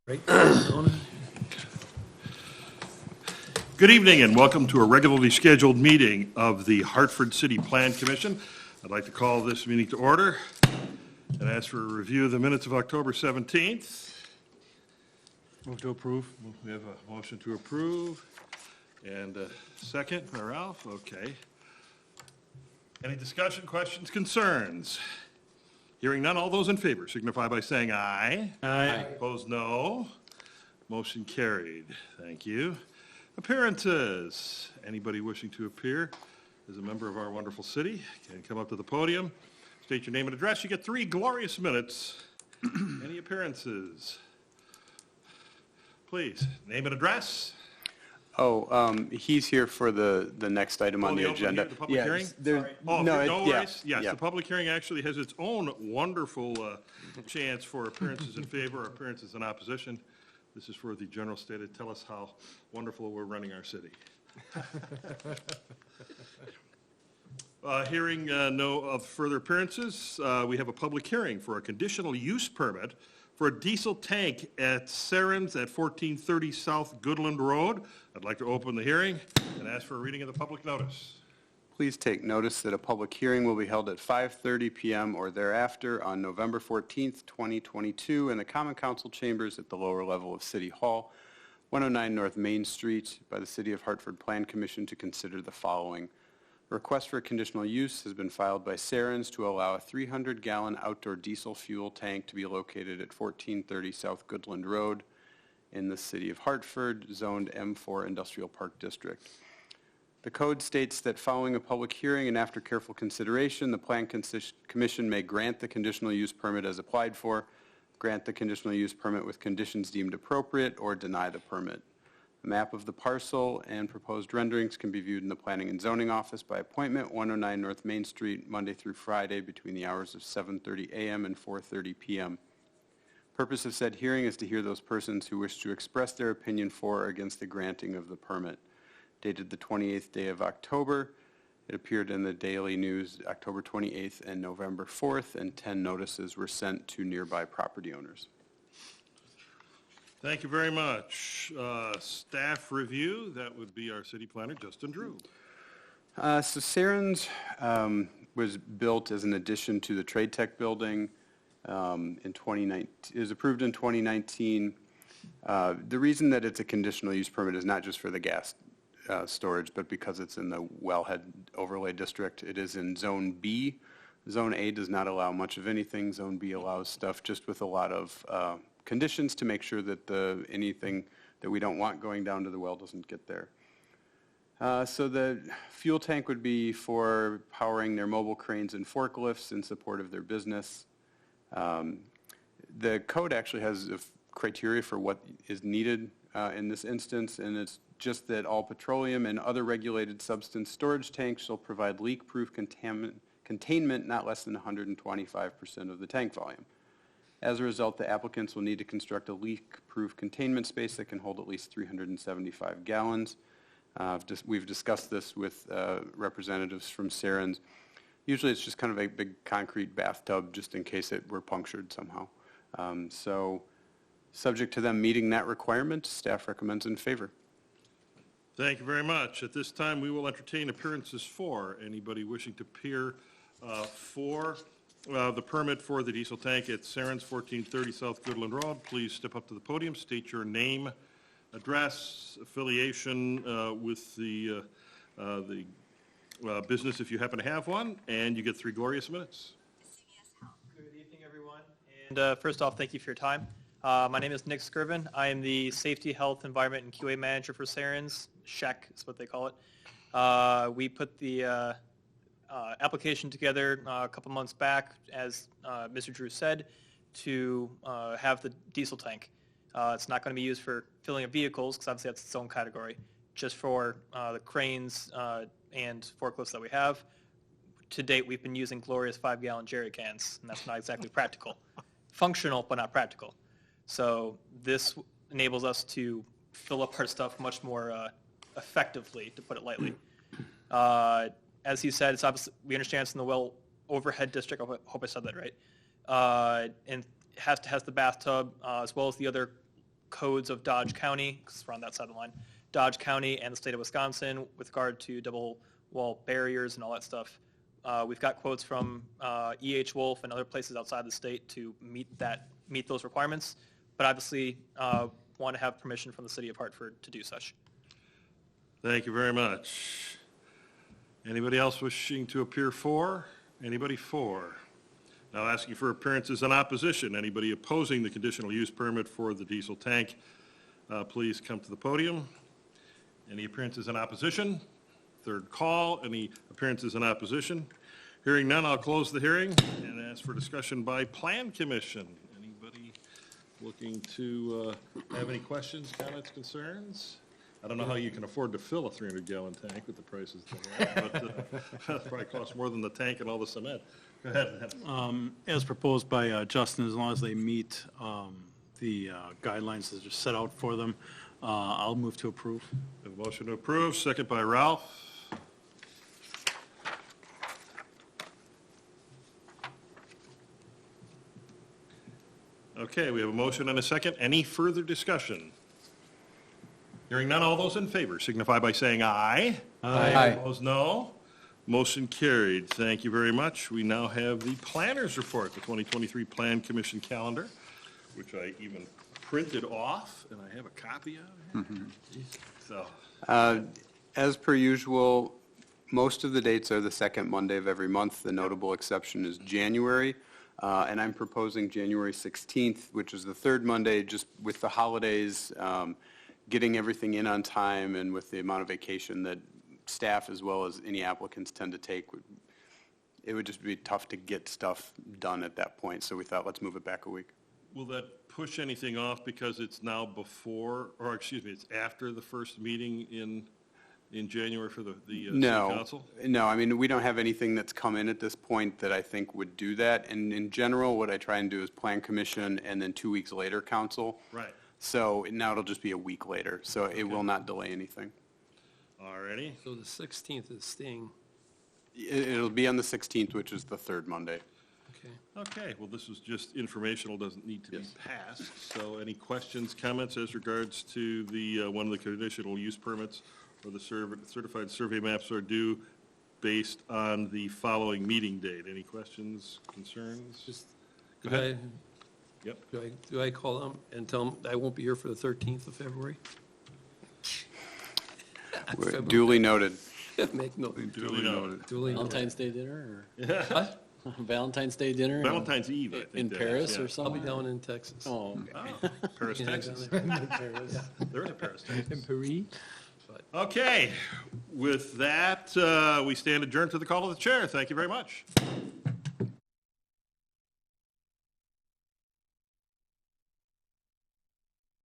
Good evening and welcome to a regularly scheduled meeting of the Hartford City Plan Commission. I'd like to call this meeting to order and ask for a review of the minutes of October 17th. Move to approve. We have a motion to approve and a second by Ralph. Okay. Any discussion, questions, concerns? Hearing none, all those in favor signify by saying aye. Aye. Opposed, no. Motion carried. Thank you. Appearances. Anybody wishing to appear as a member of our wonderful city can come up to the podium, state your name and address. You get 3 glorious minutes. Any appearances? Please, name and address. He's here for the next item on the agenda. The public hearing? No worries. Yes, the public hearing actually has its own wonderful chance for appearances in favor or appearances in opposition. This is for the general state to tell us how wonderful we're running our city. Hearing no further appearances, we have a public hearing for a conditional use permit for a diesel tank at Sarens at 1430 South Goodland Road. I'd like to open the hearing and ask for a reading of the public notice. Please take notice that a public hearing will be held at 5:30 p.m. or thereafter on November 14th, 2022 in the Common Council Chambers at the lower level of City Hall, 109 North Main Street, by the City of Hartford Plan Commission to consider the following. A request for a conditional use has been filed by Sarens to allow a 300-gallon outdoor diesel fuel tank to be located at 1430 South Goodland Road in the City of Hartford, zoned M4 Industrial Park District. The code states that following a public hearing and after careful consideration, the Plan Commission may grant the conditional use permit as applied for, grant the conditional use permit with conditions deemed appropriate, or deny the permit. A map of the parcel and proposed renderings can be viewed in the Planning and Zoning Office by appointment, 109 North Main Street, Monday through Friday between the hours of 7:30 a.m. and 4:30 p.m. Purpose of said hearing is to hear those persons who wish to express their opinion for or against the granting of the permit. Dated the 28th day of October. It appeared in the Daily News October 28th and November 4th, and 10 notices were sent to nearby property owners. Thank you very much. Staff review, that would be our city planner, Justin Drew. So Sarens was built as an addition to the Trade Tech building in 2019. It was approved in 2019. The reason that it's a conditional use permit is not just for the gas storage, but because it's in the Wellhead Overlay District. It is in Zone B. Zone A does not allow much of anything. Zone B allows stuff just with a lot of conditions to make sure that anything that we don't want going down to the well doesn't get there. So the fuel tank would be for powering their mobile cranes and forklifts in support of their business. The code actually has a criteria for what is needed in this instance, and it's just that all petroleum and other regulated substance storage tanks shall provide leak-proof containment not less than 125% of the tank volume. As a result, the applicants will need to construct a leak-proof containment space that can hold at least 375 gallons. We've discussed this with representatives from Sarens. Usually it's just kind of a big concrete bathtub just in case it were punctured somehow. So subject to them meeting that requirement, staff recommends in favor. Thank you very much. At this time, we will entertain appearances for anybody wishing to appear for the permit for the diesel tank at Sarens, 1430 South Goodland Road. Please step up to the podium, state your name, address, affiliation with the business if you happen to have one, and you get 3 glorious minutes. Good evening, everyone. And first off, thank you for your time. My name is Nick Skirvin. I am the Safety, Health, Environment, and QA Manager for Sarens. SHEC is what they call it. We put the application together a couple months back, as Mr. Drew said, to have the diesel tank. It's not going to be used for filling of vehicles, because obviously that's its own category, just for the cranes and forklifts that we have. To date, we've been using glorious 5-gallon jerry cans, and that's not exactly practical. Functional, but not practical. So this enables us to fill up our stuff much more effectively, to put it lightly. As he said, it's obviously, we understand it's in the well overhead district. I hope I said that right. And has the bathtub as well as the other codes of Dodge County, because we're on that side of the line, Dodge County and the state of Wisconsin with regard to double wall barriers and all that stuff. We've got quotes from E.H. Wolf and other places outside the state to meet those requirements, but obviously want to have permission from the city of Hartford to do such. Thank you very much. Anybody else wishing to appear for? Anybody for? Now asking for appearances in opposition. Anybody opposing the conditional use permit for the diesel tank, please come to the podium. Any appearances in opposition? Third call. Any appearances in opposition? Hearing none, I'll close the hearing and ask for discussion by Plan Commission. Anybody looking to have any questions, comments, concerns? I don't know how you can afford to fill a 300-gallon tank with the prices they're at, but that probably costs more than the tank and all the cement. Go ahead. As proposed by Justin, as long as they meet the guidelines that are set out for them, I'll move to approve. A motion to approve, second by Ralph. Okay, we have a motion and a second. Any further discussion? Hearing none, all those in favor signify by saying aye. Aye. Opposed, no. Motion carried. Thank you very much. We now have the planners report, the 2023 Plan Commission calendar, which I even printed off, and I have a copy of it. So, As per usual, most of the dates are the second Monday of every month. The notable exception is January, and I'm proposing January 16th, which is the third Monday, just with the holidays, getting everything in on time, and with the amount of vacation that staff as well as any applicants tend to take, it would just be tough to get stuff done at that point. So we thought, let's move it back a week. will that push anything off because it's now before, or excuse me, it's after the first meeting in January for the city council? No, I mean, we don't have anything that's come in at this point that I think would do that. And in general, what I try and do is Plan Commission and then 2 weeks later, council. Right. So now it'll just be a week later, so it will not delay anything. All righty. So the 16th is staying, It'll be on the 16th, which is the third Monday. okay. Okay, well, this is just informational, doesn't need to be passed. So any questions, comments as regards to the, one of the conditional use permits or the certified survey maps are due based on the following meeting date? Any questions, concerns? Just, Go do ahead. I, Yep. do I call them and tell them I won't be here for the 13th of February? Duly noted. Make note. Duly noted. Duly noted. Valentine's Day dinner Yeah. What? or Valentine's Day dinner Valentine's Eve, I think. in that Paris is, or yeah. I'll something? be down in Texas. Oh, okay. Oh, Paris, Yeah, down Texas. there. Paris. There is a Paris, Texas. Paris. Okay, with that, we stand adjourned to the call of the chair. Thank you very much.